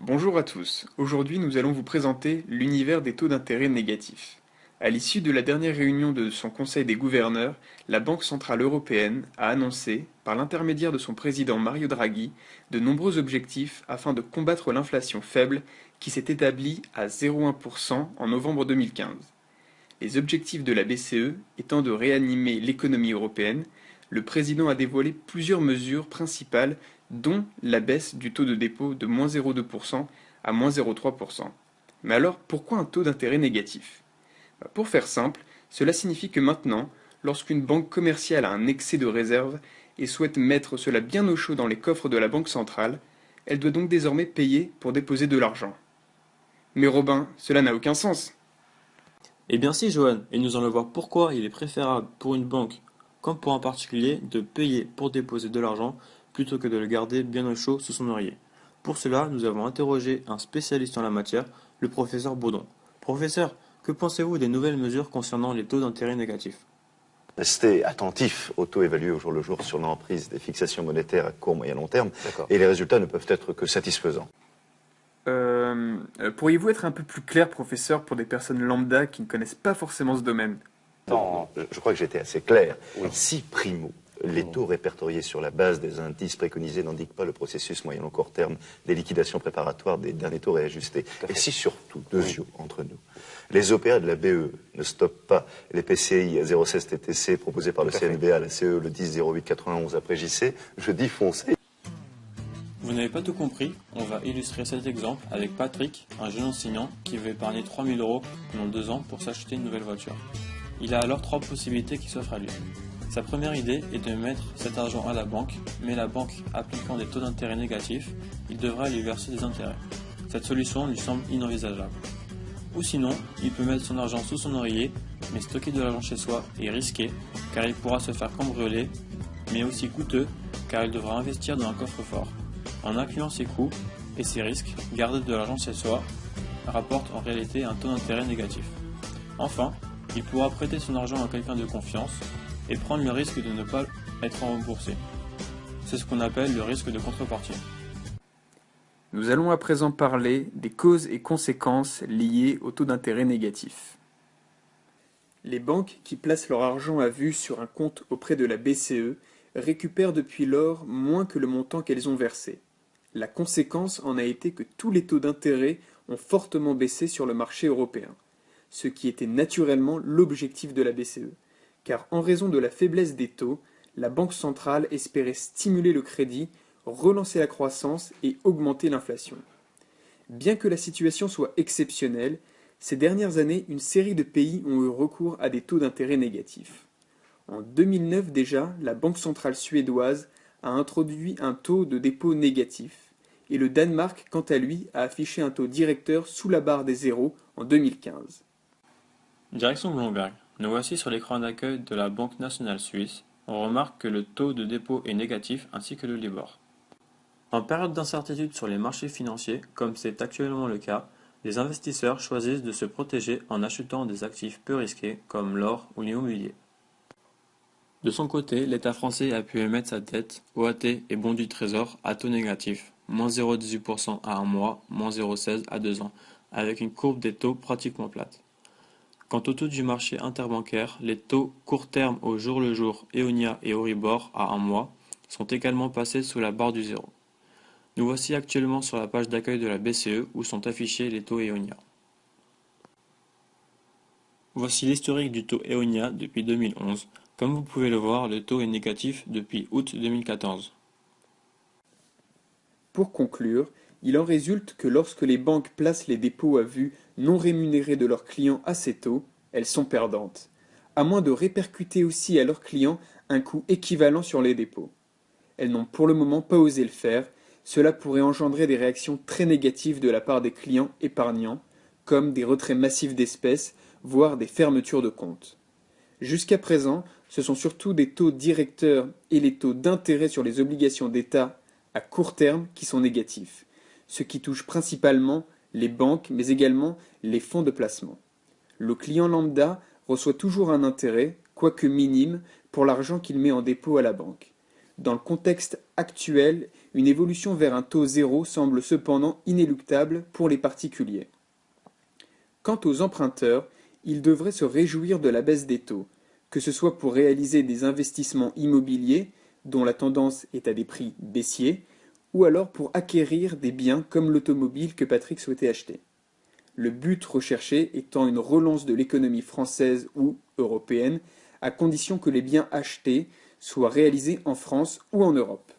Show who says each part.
Speaker 1: Bonjour à tous, aujourd'hui nous allons vous présenter l'univers des taux d'intérêt négatifs. À l'issue de la dernière réunion de son Conseil des gouverneurs, la Banque centrale européenne a annoncé, par l'intermédiaire de son président Mario Draghi, de nombreux objectifs afin de combattre l'inflation faible qui s'est établie à 0,1% en novembre 2015. Les objectifs de la BCE étant de réanimer l'économie européenne, le président a dévoilé plusieurs mesures principales dont la baisse du taux de dépôt de -0,2% à -0,3%. Mais alors, pourquoi un taux d'intérêt négatif? Pour faire simple, cela signifie que maintenant, lorsqu'une banque commerciale a un excès de réserve et souhaite mettre cela bien au chaud dans les coffres de la banque centrale, elle doit donc désormais payer pour déposer de l'argent. Mais Robin, cela n'a aucun sens.
Speaker 2: Eh bien si, Johan, et nous allons voir pourquoi il est préférable pour une banque, comme pour un particulier, de payer pour déposer de l'argent plutôt que de le garder bien au chaud sous son oreiller. Pour cela, nous avons interrogé un spécialiste en la matière, le professeur Baudon. Professeur, que pensez-vous des nouvelles mesures concernant les taux d'intérêt négatifs?
Speaker 3: Rester attentif aux taux évalués au jour le jour sur l'emprise des fixations monétaires à court, moyen, long terme,
Speaker 4: D'accord.
Speaker 3: et les résultats ne peuvent être que satisfaisants.
Speaker 1: Pourriez-vous être un peu plus clair, professeur, pour des personnes lambda qui ne connaissent pas forcément ce domaine?
Speaker 4: Attends,
Speaker 3: Je crois que j'étais assez clair.
Speaker 4: Oui.
Speaker 3: Si primo, les taux répertoriés sur la base des indices préconisés n'indiquent pas le processus moyen long court terme des liquidations préparatoires des derniers taux réajustés, et si surtout, deuxièmement, entre nous, les OPA de la BE ne stoppent pas les PCI à 0,16 TTC proposés par le CNBA, la CE le 10,0891 après JC, je dis foncez.
Speaker 2: Vous n'avez pas tout compris, on va illustrer cet exemple avec Patrick, un jeune enseignant qui veut épargner 3000 euros pendant 2 ans pour s'acheter une nouvelle voiture. Il a alors 3 possibilités qui s'offrent à lui. Sa première idée est de mettre cet argent à la banque, mais la banque appliquant des taux d'intérêt négatifs, il devra lui verser des intérêts. Cette solution lui semble inenvisageable. Ou sinon, il peut mettre son argent sous son oreiller, mais stocker de l'argent chez soi est risqué, car il pourra se faire cambrioler, mais aussi coûteux, car il devra investir dans un coffre-fort. En incluant ses coûts et ses risques, garder de l'argent chez soi rapporte en réalité un taux d'intérêt négatif. Enfin, il pourra prêter son argent à quelqu'un de confiance et prendre le risque de ne pas être remboursé. C'est ce qu'on appelle le risque de contrepartie.
Speaker 1: Nous allons à présent parler des causes et conséquences liées au taux d'intérêt négatif. Les banques qui placent leur argent à vue sur un compte auprès de la BCE récupèrent depuis lors moins que le montant qu'elles ont versé. La conséquence en a été que tous les taux d'intérêt ont fortement baissé sur le marché européen, ce qui était naturellement l'objectif de la BCE, car en raison de la faiblesse des taux, la Banque centrale espérait stimuler le crédit, relancer la croissance et augmenter l'inflation. Bien que la situation soit exceptionnelle, ces dernières années, une série de pays ont eu recours à des taux d'intérêt négatifs. En 2009 déjà, la Banque centrale suédoise a introduit un taux de dépôt négatif, et le Danemark, quant à lui, a affiché un taux directeur sous la barre des zéros en 2015.
Speaker 2: Direction Bloomberg. Nous voici sur l'écran d'accueil de la Banque nationale suisse. On remarque que le taux de dépôt est négatif ainsi que le Libor. En période d'incertitude sur les marchés financiers, comme c'est actuellement le cas, les investisseurs choisissent de se protéger en achetant des actifs peu risqués comme l'or ou l'immobilier. De son côté, l'État français a pu émettre sa dette, OAT et bons du Trésor à taux négatif, -0,18% à un mois, -0,16 à 2 ans, avec une courbe des taux pratiquement plate. Quant au taux du marché interbancaire, les taux court terme au jour le jour, Eonia et Euribor à un mois, sont également passés sous la barre du zéro. Nous voici actuellement sur la page d'accueil de la BCE où sont affichés les taux Eonia. Voici l'historique du taux Eonia depuis 2011. Comme vous pouvez le voir, le taux est négatif depuis août 2014.
Speaker 1: Pour conclure, il en résulte que lorsque les banques placent les dépôts à vue non rémunérés de leurs clients à ces taux, elles sont perdantes, à moins de répercuter aussi à leurs clients un coût équivalent sur les dépôts. Elles n'ont pour le moment pas osé le faire, cela pourrait engendrer des réactions très négatives de la part des clients épargnants, comme des retraits massifs d'espèces, voire des fermetures de comptes. Jusqu'à présent, ce sont surtout des taux directeurs et les taux d'intérêt sur les obligations d'État à court terme qui sont négatifs, ce qui touche principalement les banques mais également les fonds de placement. Le client lambda reçoit toujours un intérêt, quoique minime, pour l'argent qu'il met en dépôt à la banque. Dans le contexte actuel, une évolution vers un taux zéro semble cependant inéluctable pour les particuliers. Quant aux emprunteurs, ils devraient se réjouir de la baisse des taux, que ce soit pour réaliser des investissements immobiliers, dont la tendance est à des prix baissiers, ou alors pour acquérir des biens comme l'automobile que Patrick souhaitait acheter. Le but recherché étant une relance de l'économie française ou européenne, à condition que les biens achetés soient réalisés en France ou en Europe.